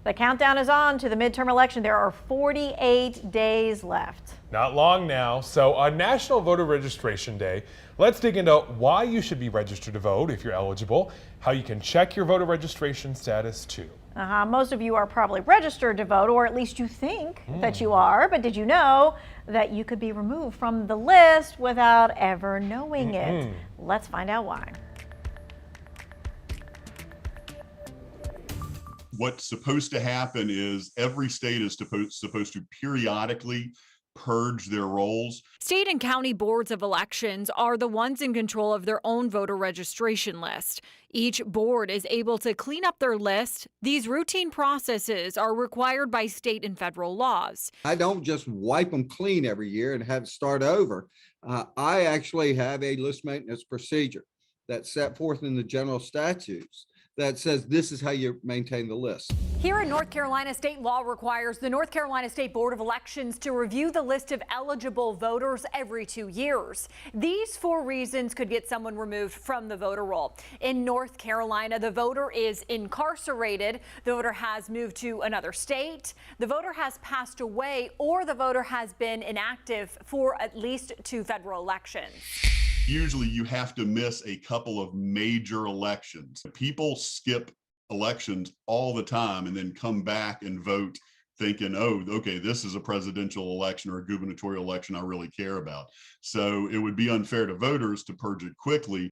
The countdown is on to the midterm election. There are 48 days left. Not long now. So on National Voter Registration Day, let's dig into why you should be registered to vote if you're eligible, how you can check your voter registration status too. Most of you are probably registered to vote, or at least you think that you are. But did you know that you could be removed from the list without ever knowing it? Let's find out why. What's supposed to happen is every state is supposed to periodically purge their rolls. State and county boards of elections are the ones in control of their own voter registration list. Each board is able to clean up their list. These routine processes are required by state and federal laws. I don't just wipe them clean every year and have it start over. I actually have a list maintenance procedure that's set forth in the general statutes that says this is how you maintain the list. Here in North Carolina, state law requires the North Carolina State Board of Elections to review the list of eligible voters every 2 years. These 4 reasons could get someone removed from the voter roll. In North Carolina, the voter is incarcerated, the voter has moved to another state, the voter has passed away, or the voter has been inactive for at least 2 federal elections. Usually you have to miss a couple of major elections. People skip elections all the time and then come back and vote thinking, oh, okay, this is a presidential election or a gubernatorial election I really care about. So it would be unfair to voters to purge it quickly.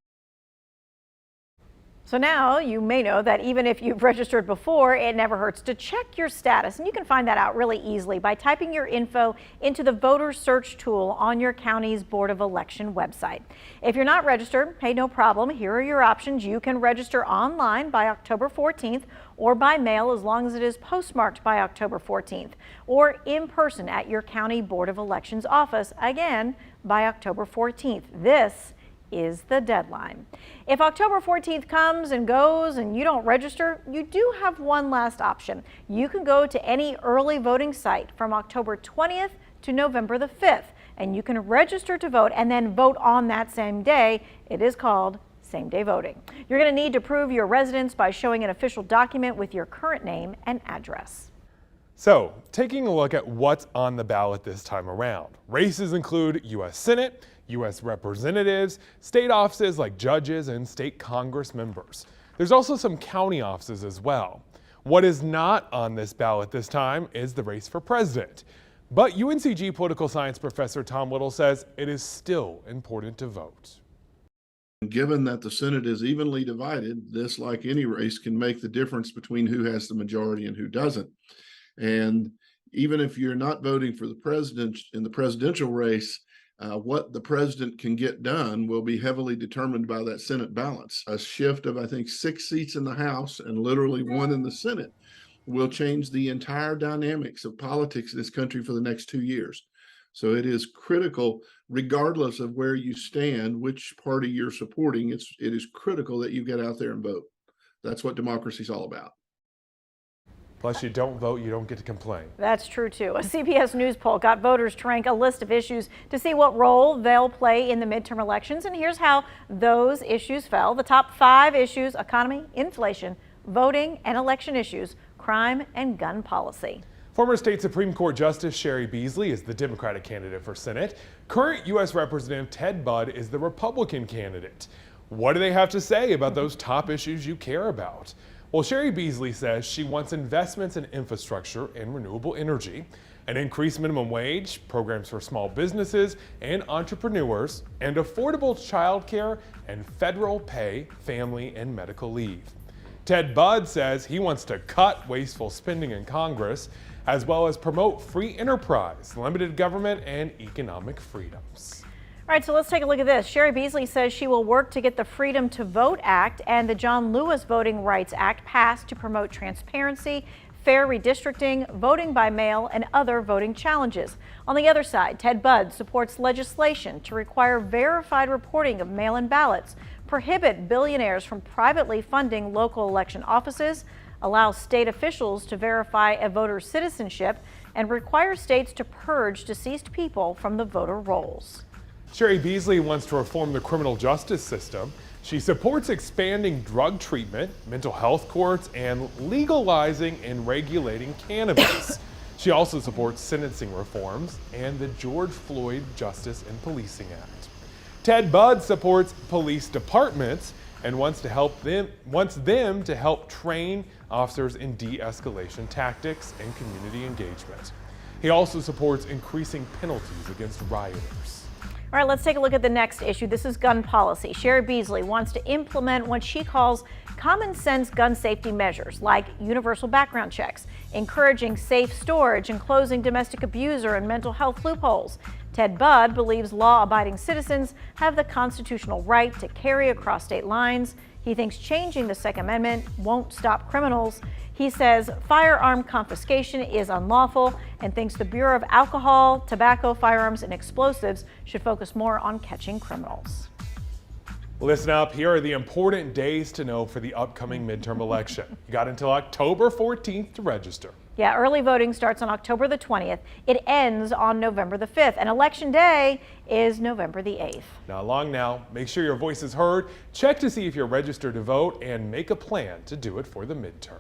So now you may know that even if you've registered before, it never hurts to check your status. And you can find that out really easily by typing your info into the voter search tool on your county's Board of Election website. If you're not registered, hey, no problem. Here are your options. You can register online by October 14th or by mail as long as it is postmarked by October 14th, or in person at your county Board of Elections office, again, by October 14th. This is the deadline. If October 14th comes and goes and you don't register, you do have one last option. You can go to any early voting site from October 20th to November the 5th, and you can register to vote and then vote on that same day. It is called same-day voting. You're going to need to prove your residence by showing an official document with your current name and address. So, taking a look at what's on the ballot this time around. Races include U.S. Senate, U.S. representatives, state offices like judges and state Congress members. There's also some county offices as well. What is not on this ballot this time is the race for president. But UNCG political science professor Tom Little says it is still important to vote. Given that the Senate is evenly divided, this, like any race, can make the difference between who has the majority and who doesn't. And even if you're not voting for the president in the presidential race, what the president can get done will be heavily determined by that Senate balance. A shift of, I think, 6 seats in the House and literally 1 in the Senate will change the entire dynamics of politics in this country for the next 2 years. So it is critical, regardless of where you stand, which party you're supporting, it is critical that you get out there and vote. That's what democracy is all about. Plus, you don't vote, you don't get to complain. That's true, too. A CBS News poll got voters to rank a list of issues to see what role they'll play in the midterm elections. And here's how those issues fell. The top 5 issues: economy, inflation, voting and election issues, crime, and gun policy. Former State Supreme Court Justice Cheri Beasley is the Democratic candidate for Senate. Current U.S. Representative Ted Budd is the Republican candidate. What do they have to say about those top issues you care about? Well, Cheri Beasley says she wants investments in infrastructure and renewable energy, an increased minimum wage, programs for small businesses and entrepreneurs, and affordable child care and federal pay, family, and medical leave. Ted Budd says he wants to cut wasteful spending in Congress, as well as promote free enterprise, limited government, and economic freedoms. All right, so let's take a look at this. Cheri Beasley says she will work to get the Freedom to Vote Act and the John Lewis Voting Rights Act passed to promote transparency, fair redistricting, voting by mail, and other voting challenges. On the other side, Ted Budd supports legislation to require verified reporting of mail-in ballots, prohibit billionaires from privately funding local election offices, allow state officials to verify a voter's citizenship, and require states to purge deceased people from the voter rolls. Cheri Beasley wants to reform the criminal justice system. She supports expanding drug treatment, mental health courts, and legalizing and regulating cannabis. She also supports sentencing reforms and the George Floyd Justice and Policing Act. Ted Budd supports police departments and wants them to help train officers in de-escalation tactics and community engagement. He also supports increasing penalties against rioters. All right, let's take a look at the next issue. This is gun policy. Sherry Beasley wants to implement what she calls common sense gun safety measures, like universal background checks, encouraging safe storage, and closing domestic abuser and mental health loopholes. Ted Budd believes law-abiding citizens have the constitutional right to carry across state lines. He thinks changing the Second Amendment won't stop criminals. He says firearm confiscation is unlawful and thinks the Bureau of Alcohol, Tobacco, Firearms, and Explosives should focus more on catching criminals. Listen up, here are the important days to know for the upcoming midterm election. You got until October 14th to register. Yeah, early voting starts on October the 20th. It ends on November the 5th, and Election Day is November the 8th. Not long now. Make sure your voice is heard, check to see if you're registered to vote, and make a plan to do it for the midterm.